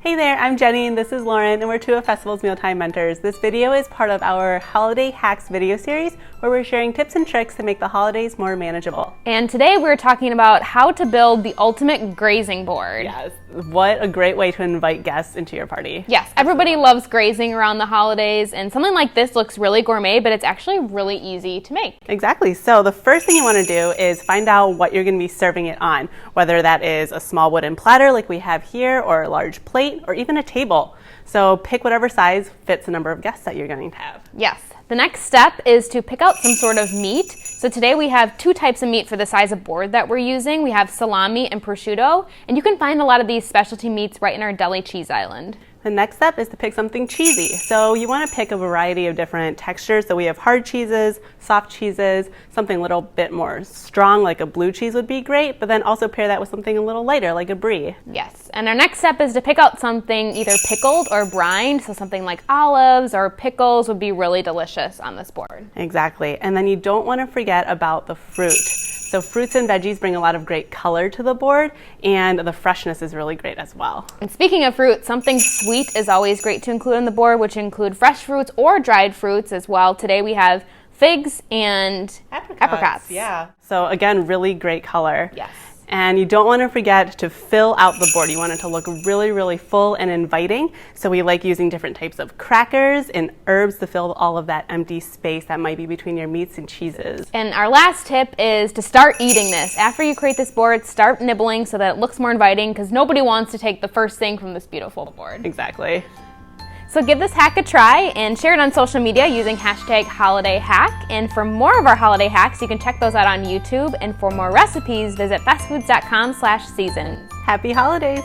Hey there, I'm Jenny and this is Lauren and we're two of Festival's Mealtime Mentors. This video is part of our Holiday Hacks video series where we're sharing tips and tricks to make the holidays more manageable. And today we're talking about how to build the ultimate grazing board. Yes, what a great way to invite guests into your party. Yes, everybody loves grazing around the holidays, and something like this looks really gourmet, but it's actually really easy to make. Exactly, so the first thing you want to do is find out what you're going to be serving it on, whether that is a small wooden platter like we have here, or a large plate, or even a table. So pick whatever size fits the number of guests that you're going to have. Yes. The next step is to pick out some sort of meat. So today we have two types of meat for the size of board that we're using. We have salami and prosciutto, and you can find a lot of these specialty meats right in our deli cheese island. The next step is to pick something cheesy. So you want to pick a variety of different textures. So we have hard cheeses, soft cheeses, something a little bit more strong like a blue cheese would be great, but then also pair that with something a little lighter like a brie. Yes, and our next step is to pick out something either pickled or brined, so something like olives or pickles would be really delicious on this board. Exactly, and then you don't want to forget about the fruit. So fruits and veggies bring a lot of great color to the board, and the freshness is really great as well. And speaking of fruit, something sweet is always great to include on the board, which include fresh fruits or dried fruits as well. Today we have figs and apricots. Yeah. So again, really great color. Yes. And you don't want to forget to fill out the board. You want it to look really, really full and inviting. So we like using different types of crackers and herbs to fill all of that empty space that might be between your meats and cheeses. And our last tip is to start eating this. After you create this board, start nibbling so that it looks more inviting, because nobody wants to take the first thing from this beautiful board. Exactly. So give this hack a try and share it on social media using #HolidayHack. And for more of our holiday hacks, you can check those out on YouTube. And for more recipes, visit bestfoods.com/seasons. Happy holidays!